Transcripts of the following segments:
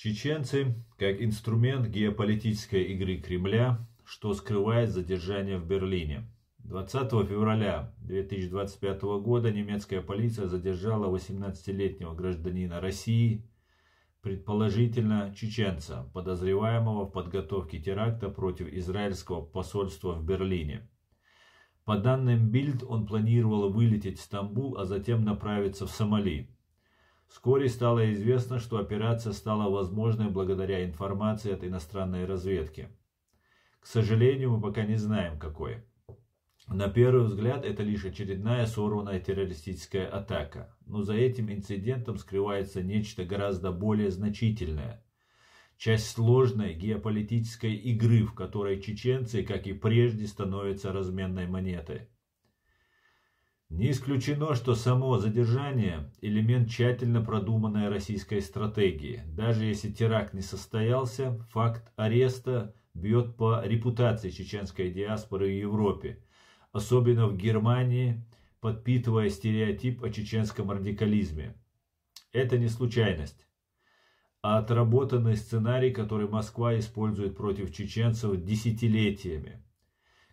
Чеченцы как инструмент геополитической игры Кремля, что скрывает задержание в Берлине. 20 февраля 2025 года немецкая полиция задержала 18-летнего гражданина России, предположительно чеченца, подозреваемого в подготовке теракта против израильского посольства в Берлине. По данным Bild, он планировал вылететь в Стамбул, а затем направиться в Сомали. Вскоре стало известно, что операция стала возможной благодаря информации от иностранной разведки. К сожалению, мы пока не знаем, какой. На первый взгляд, это лишь очередная сорванная террористическая атака. Но за этим инцидентом скрывается нечто гораздо более значительное. Часть сложной геополитической игры, в которой чеченцы, как и прежде, становятся разменной монетой. Не исключено, что само задержание – элемент тщательно продуманной российской стратегии. Даже если теракт не состоялся, факт ареста бьет по репутации чеченской диаспоры в Европе, особенно в Германии, подпитывая стереотип о чеченском радикализме. Это не случайность, а отработанный сценарий, который Москва использует против чеченцев десятилетиями.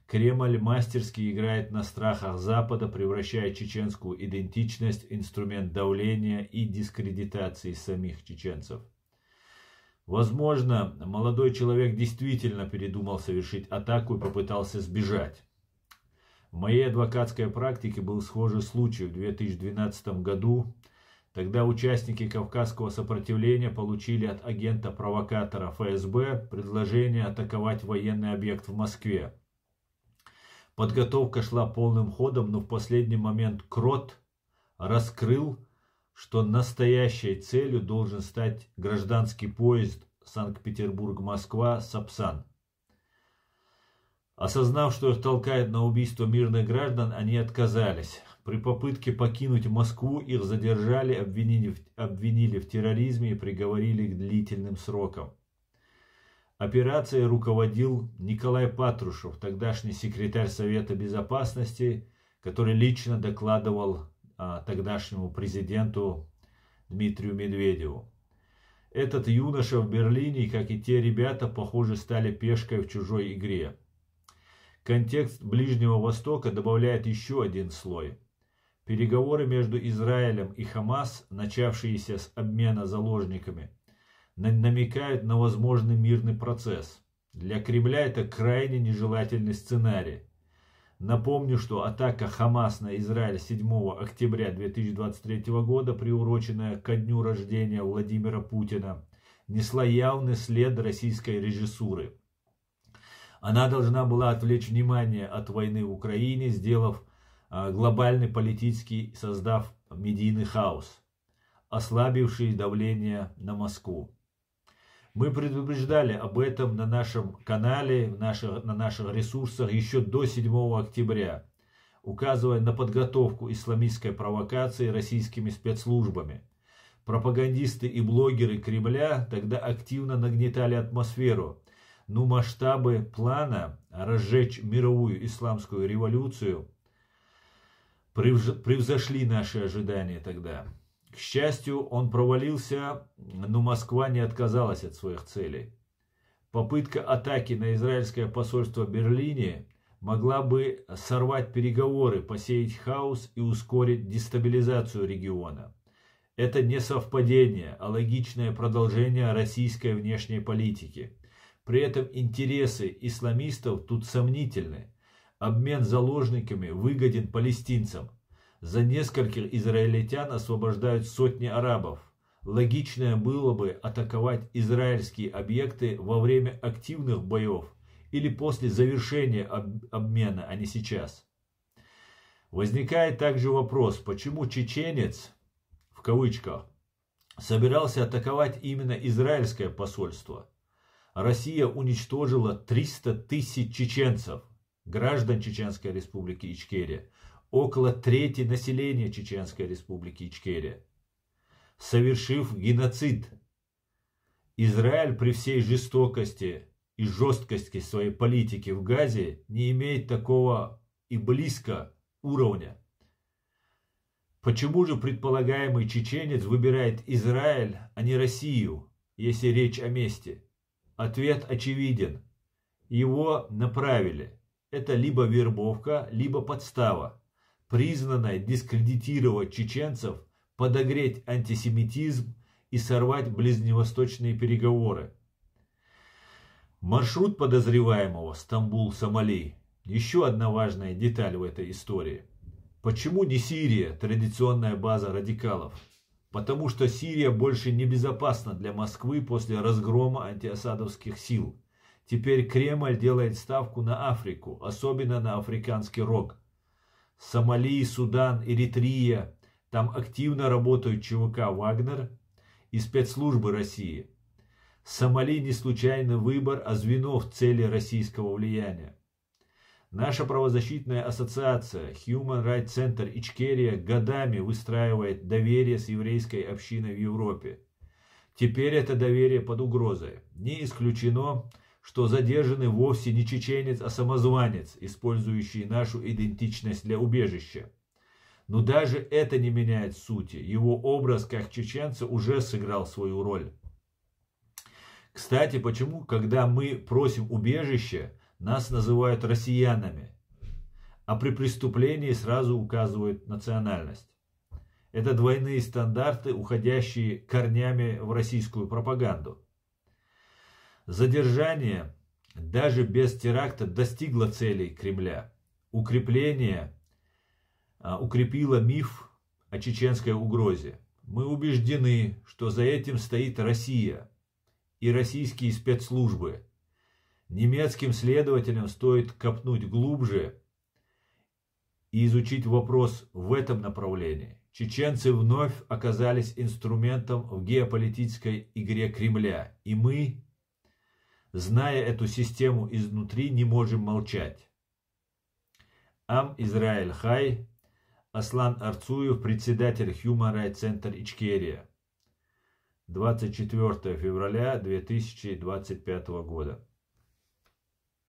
Кремль мастерски играет на страхах Запада, превращая чеченскую идентичность в инструмент давления и дискредитации самих чеченцев. Возможно, молодой человек действительно передумал совершить атаку и попытался сбежать. В моей адвокатской практике был схожий случай в 2012 году. Тогда участники Кавказского сопротивления получили от агента-провокатора ФСБ предложение атаковать военный объект в Москве. Подготовка шла полным ходом, но в последний момент КРОТ раскрыл, что настоящей целью должен стать гражданский поезд Санкт-Петербург-Москва «Сапсан». Осознав, что их толкает на убийство мирных граждан, они отказались. При попытке покинуть Москву их задержали, обвинили в терроризме и приговорили к длительным срокам. Операцией руководил Николай Патрушев, тогдашний секретарь Совета Безопасности, который лично докладывал тогдашнему президенту Дмитрию Медведеву. Этот юноша в Берлине, как и те ребята, похоже, стали пешкой в чужой игре. Контекст Ближнего Востока добавляет еще один слой. Переговоры между Израилем и Хамас, начавшиеся с обмена заложниками, намекают на возможный мирный процесс. Для Кремля это крайне нежелательный сценарий. Напомню, что атака Хамас на Израиль 7 октября 2023 года, приуроченная ко дню рождения Владимира Путина, несла явный след российской режиссуры. Она должна была отвлечь внимание от войны в Украине, сделав глобальный политический, создав медийный хаос, ослабивший давление на Москву. Мы предупреждали об этом на нашем канале, на наших ресурсах еще до 7 октября, указывая на подготовку исламистской провокации российскими спецслужбами. Пропагандисты и блогеры Кремля тогда активно нагнетали атмосферу, но масштабы плана разжечь мировую исламскую революцию превзошли наши ожидания тогда. К счастью, он провалился, но Москва не отказалась от своих целей. Попытка атаки на израильское посольство в Берлине могла бы сорвать переговоры, посеять хаос и ускорить дестабилизацию региона. Это не совпадение, а логичное продолжение российской внешней политики. При этом интересы исламистов тут сомнительны. Обмен заложниками выгоден палестинцам. За нескольких израильтян освобождают сотни арабов. Логичнее было бы атаковать израильские объекты во время активных боев или после завершения обмена, а не сейчас. Возникает также вопрос, почему чеченец, в кавычках, собирался атаковать именно израильское посольство. Россия уничтожила 300 тысяч чеченцев, граждан Чеченской Республики Ичкерия, около трети населения Чеченской Республики Ичкерия, совершив геноцид. Израиль при всей жестокости и жесткости своей политики в Газе не имеет такого и близко уровня. Почему же предполагаемый чеченец выбирает Израиль, а не Россию? если речь о мести? Ответ очевиден. Его направили. Это либо вербовка, либо подстава, признанная дискредитировать чеченцев, подогреть антисемитизм и сорвать ближневосточные переговоры. Маршрут подозреваемого Стамбул-Сомали. Еще одна важная деталь в этой истории. Почему не Сирия, традиционная база радикалов? Потому что Сирия больше не безопасна для Москвы после разгрома антиасадовских сил. Теперь Кремль делает ставку на Африку, особенно на Африканский рог. Сомали, Судан, Эритрия. Там активно работают ЧВК «Вагнер» и спецслужбы России. Сомали не случайный выбор, а звено в цели российского влияния. Наша правозащитная ассоциация Human Rights Center Ичкерия годами выстраивает доверие с еврейской общиной в Европе. Теперь это доверие под угрозой. Не исключено, что задержанный вовсе не чеченец, а самозванец, использующий нашу идентичность для убежища. Но даже это не меняет сути. Его образ как чеченца уже сыграл свою роль. Кстати, почему, когда мы просим убежища, нас называют россиянами, а при преступлении сразу указывают национальность? Это двойные стандарты, уходящие корнями в российскую пропаганду. Задержание даже без теракта достигло целей Кремля. Укреплило миф о чеченской угрозе. Мы убеждены, что за этим стоит Россия и российские спецслужбы. Немецким следователям стоит копнуть глубже и изучить вопрос в этом направлении. Чеченцы вновь оказались инструментом в геополитической игре Кремля, и мы, зная эту систему изнутри, не можем молчать. Ам Израиль Хай, Аслан Арцуев, председатель Human Rights Center Ичкерия. 24 февраля 2025 года.